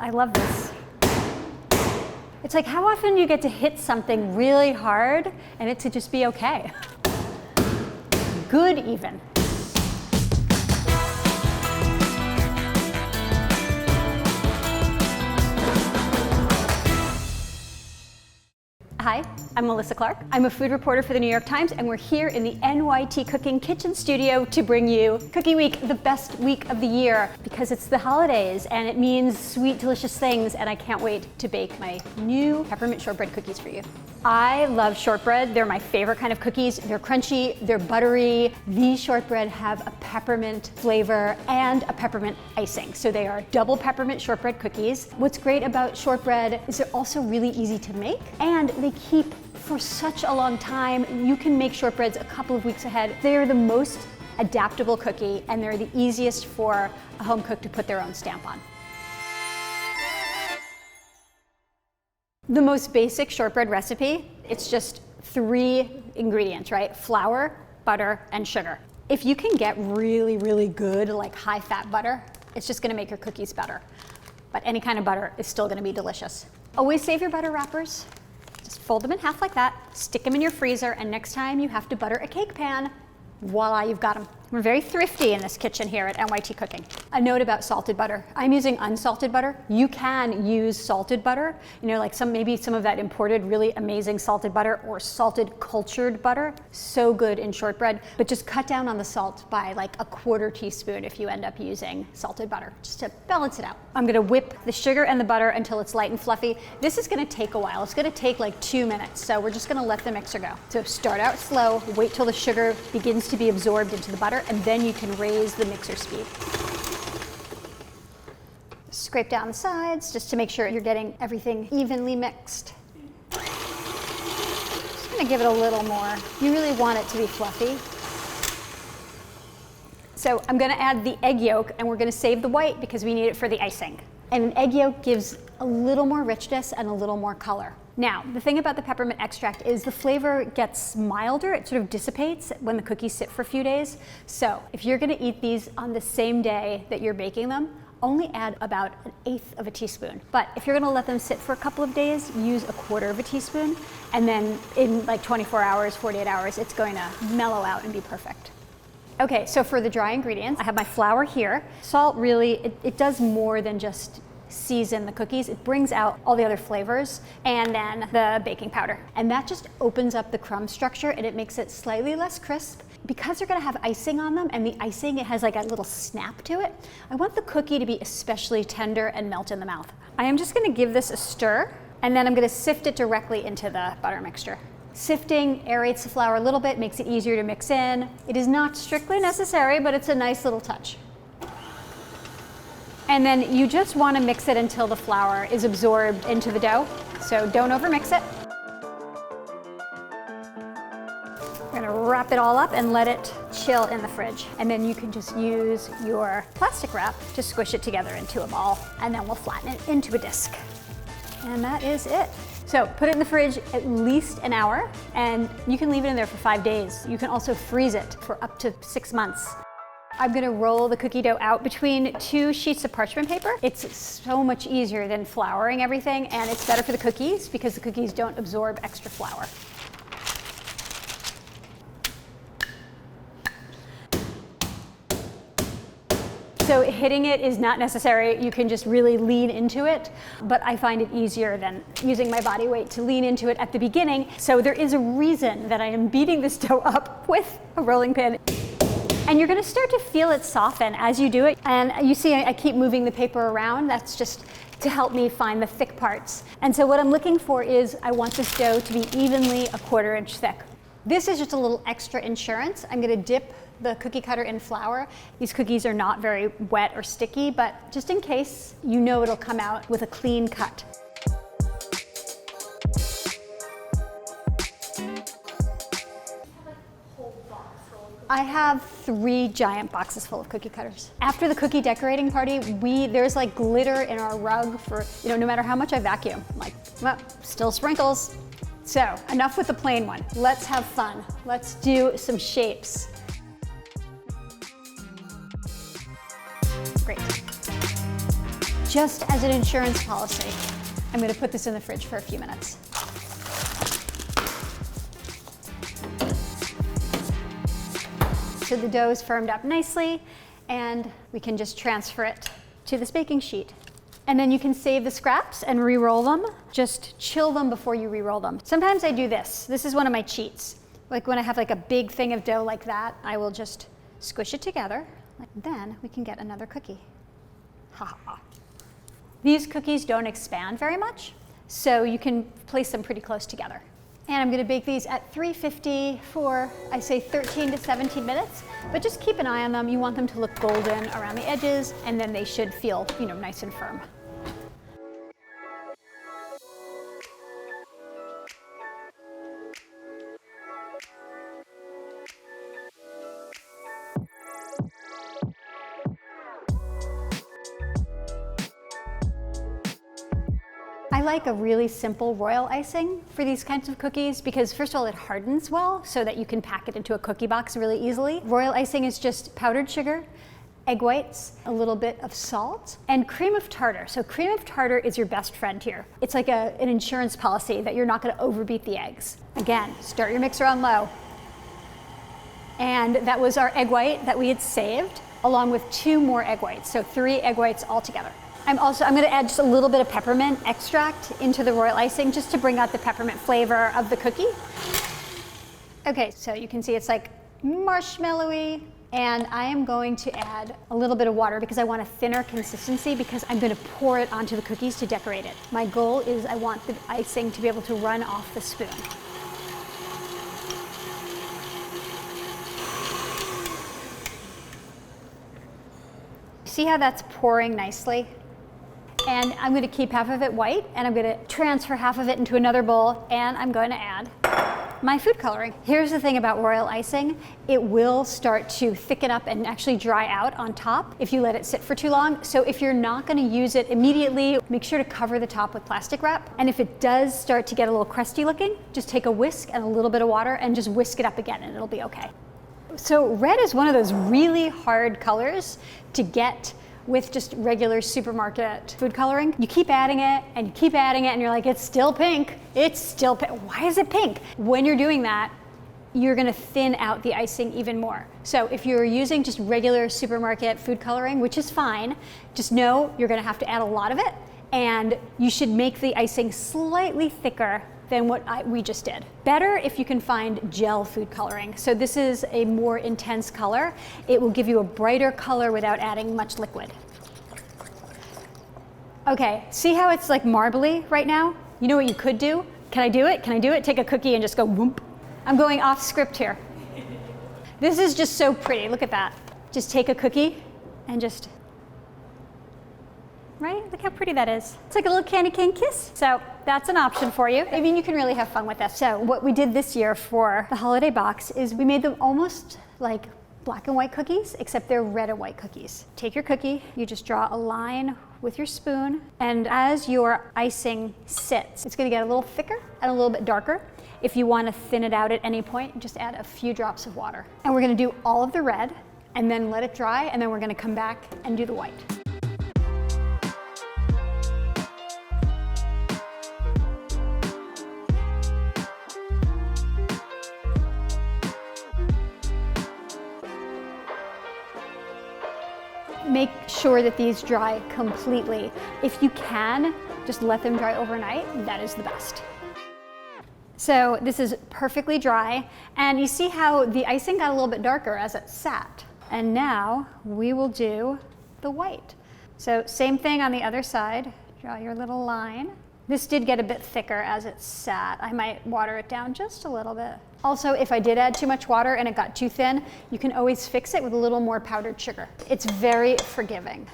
I love this. It's like how often you get to hit something really hard and it to just be okay. Good even. Hi, I'm Melissa Clark. I'm a food reporter for the New York Times, and we're here in the NYT Cooking kitchen studio to bring you Cookie Week, the best week of the year, because it's the holidays and it means sweet, delicious things, and I can't wait to bake my new peppermint shortbread cookies for you. I love shortbread. They're my favorite kind of cookies. They're crunchy, they're buttery. These shortbread have a peppermint flavor and a peppermint icing. So they are double peppermint shortbread cookies. What's great about shortbread is they're also really easy to make, and they keep for such a long time. You can make shortbreads a couple of weeks ahead. They're the most adaptable cookie, and they're the easiest for a home cook to put their own stamp on. The most basic shortbread recipe, it's just 3 ingredients, right? Flour, butter, and sugar. If you can get really, really good, like high-fat butter, it's just gonna make your cookies better. But any kind of butter is still gonna be delicious. Always save your butter wrappers. Just fold them in half like that, stick them in your freezer, and next time you have to butter a cake pan, voila, you've got them. We're very thrifty in this kitchen here at NYT Cooking. A note about salted butter. I'm using unsalted butter. You can use salted butter, like maybe some of that imported really amazing salted butter or salted cultured butter. So good in shortbread, but just cut down on the salt by like a 1/4 teaspoon if you end up using salted butter, just to balance it out. I'm gonna whip the sugar and the butter until it's light and fluffy. This is gonna take a while. It's gonna take like 2 minutes, so we're just gonna let the mixer go. So start out slow, wait till the sugar begins to be absorbed into the butter, and then you can raise the mixer speed. Scrape down the sides just to make sure you're getting everything evenly mixed. Just gonna give it a little more. You really want it to be fluffy. So I'm gonna add the egg yolk, and we're gonna save the white because we need it for the icing. And an egg yolk gives a little more richness and a little more color. Now, the thing about the peppermint extract is the flavor gets milder. It sort of dissipates when the cookies sit for a few days. So if you're gonna eat these on the same day that you're baking them, only add about 1/8 of a teaspoon. But if you're gonna let them sit for a couple of days, use 1/4 of a teaspoon. And then in like 24 hours, 48 hours, it's going to mellow out and be perfect. Okay, so for the dry ingredients, I have my flour here. Salt really, it does more than just season the cookies. It brings out all the other flavors, and then the baking powder. And that just opens up the crumb structure, and it makes it slightly less crisp. Because they're gonna have icing on them, and the icing, it has like a little snap to it, I want the cookie to be especially tender and melt in the mouth. I am just gonna give this a stir, and then I'm gonna sift it directly into the butter mixture. Sifting aerates the flour a little bit, makes it easier to mix in. It is not strictly necessary, but it's a nice little touch. And then you just want to mix it until the flour is absorbed into the dough. So don't overmix it. We're gonna wrap it all up and let it chill in the fridge. And then you can just use your plastic wrap to squish it together into a ball, and then we'll flatten it into a disc. And that is it. So put it in the fridge at least an hour, and you can leave it in there for 5 days. You can also freeze it for up to 6 months. I'm gonna roll the cookie dough out between 2 sheets of parchment paper. It's so much easier than flouring everything, and it's better for the cookies because the cookies don't absorb extra flour. So hitting it is not necessary. You can just really lean into it, but I find it easier than using my body weight to lean into it at the beginning. So there is a reason that I am beating this dough up with a rolling pin. And you're gonna start to feel it soften as you do it. And you see I keep moving the paper around. That's just to help me find the thick parts. And so what I'm looking for is I want this dough to be evenly 1/4 inch thick. This is just a little extra insurance. I'm gonna dip the cookie cutter in flour. These cookies are not very wet or sticky, but just in case, you know it'll come out with a clean cut. I have 3 giant boxes full of cookie cutters. After the cookie decorating party, there's like glitter in our rug for, no matter how much I vacuum, like, well, still sprinkles. So enough with the plain one. Let's have fun. Let's do some shapes. Great. just as an insurance policy, I'm gonna put this in the fridge for a few minutes. So the dough is firmed up nicely, and we can just transfer it to this baking sheet. And then you can save the scraps and re-roll them. Just chill them before you re-roll them. Sometimes I do this. This is one of my cheats. Like when I have like a big thing of dough like that, I will just squish it together. Then we can get another cookie. Ha ha. These cookies don't expand very much, so you can place them pretty close together. And I'm gonna bake these at 350 for, I say 13 to 17 minutes, but just keep an eye on them. You want them to look golden around the edges, and then they should feel, nice and firm. I like a really simple royal icing for these kinds of cookies because first of all, it hardens well so that you can pack it into a cookie box really easily. Royal icing is just powdered sugar, egg whites, a little bit of salt, and cream of tartar. So cream of tartar is your best friend here. It's like an insurance policy that you're not gonna overbeat the eggs. Again, start your mixer on low. And that was our egg white that we had saved, along with 2 more egg whites, so 3 egg whites altogether. I'm gonna add just a little bit of peppermint extract into the royal icing just to bring out the peppermint flavor of the cookie. Okay, so you can see it's like marshmallowy, and I am going to add a little bit of water because I want a thinner consistency because I'm gonna pour it onto the cookies to decorate it. My goal is I want the icing to be able to run off the spoon. See how that's pouring nicely? And I'm gonna keep half of it white, and I'm gonna transfer half of it into another bowl, and I'm going to add my food coloring. Here's the thing about royal icing. It will start to thicken up and actually dry out on top if you let it sit for too long. So if you're not gonna use it immediately, make sure to cover the top with plastic wrap. And if it does start to get a little crusty looking, just take a whisk and a little bit of water and just whisk it up again, and it'll be okay. So red is one of those really hard colors to get with just regular supermarket food coloring. You keep adding it and you keep adding it and you're like, it's still pink. It's still pink. Why is it pink? When you're doing that, you're gonna thin out the icing even more. So if you're using just regular supermarket food coloring, which is fine, just know you're gonna have to add a lot of it, and you should make the icing slightly thicker than what we just did. Better if you can find gel food coloring. So this is a more intense color. It will give you a brighter color without adding much liquid. Okay, see how it's like marbly right now? You know what you could do? Can I do it? Can I do it? Take a cookie and just go whoop. I'm going off script here. This is just so pretty, look at that. Just take a cookie and just, right? Look how pretty that is. It's like a little candy cane kiss. So that's an option for you. I mean, you can really have fun with this. So what we did this year for the holiday box is we made them almost like black and white cookies, except they're red and white cookies. Take your cookie, you just draw a line with your spoon, and as your icing sits, it's gonna get a little thicker and a little bit darker. If you wanna thin it out at any point, just add a few drops of water. And we're gonna do all of the red, and then let it dry, and then we're gonna come back and do the white. Make sure that these dry completely. If you can, just let them dry overnight. That is the best. So this is perfectly dry, and you see how the icing got a little bit darker as it sat. And now we will do the white. So same thing on the other side. Draw your little line. This did get a bit thicker as it sat. I might water it down just a little bit. Also, if I did add too much water and it got too thin, you can always fix it with a little more powdered sugar. It's very forgiving.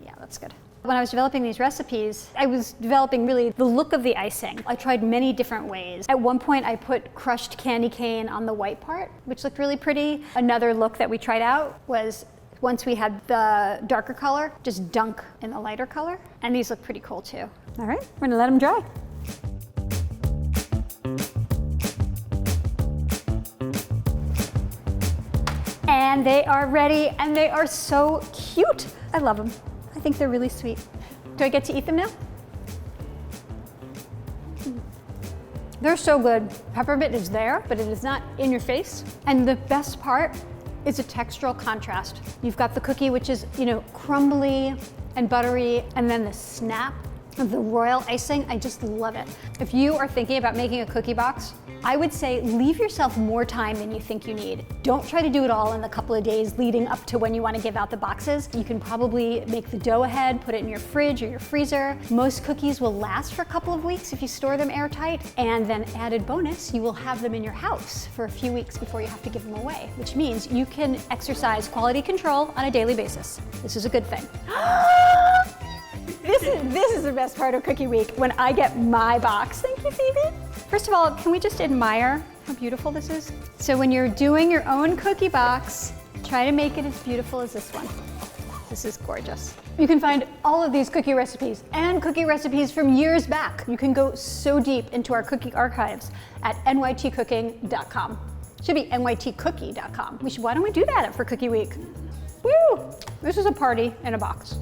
Yeah, that's good. When I was developing these recipes, I was developing really the look of the icing. I tried many different ways. At one point, I put crushed candy cane on the white part, which looked really pretty. Another look that we tried out was once we had the darker color, just dunk in the lighter color. And these look pretty cool too. All right, we're gonna let them dry. And they are ready, and they are so cute. I love them. I think they're really sweet. Do I get to eat them now? They're so good. Peppermint is there, but it is not in your face. And the best part is a textural contrast. You've got the cookie, which is, crumbly and buttery, and then the snap of the royal icing. I just love it. If you are thinking about making a cookie box, I would say leave yourself more time than you think you need. Don't try to do it all in the couple of days leading up to when you want to give out the boxes. You can probably make the dough ahead, put it in your fridge or your freezer. Most cookies will last for a couple of weeks if you store them airtight. And then added bonus, you will have them in your house for a few weeks before you have to give them away, which means you can exercise quality control on a daily basis. This is a good thing. This is the best part of Cookie Week, when I get my box. Thank you, Phoebe. First of all, can we just admire how beautiful this is? So when you're doing your own cookie box, try to make it as beautiful as this one. This is gorgeous. You can find all of these cookie recipes and cookie recipes from years back. You can go so deep into our cookie archives at nytcooking.com. Should be nytcookie.com. Why don't we do that for Cookie Week? Woo! This is a party in a box.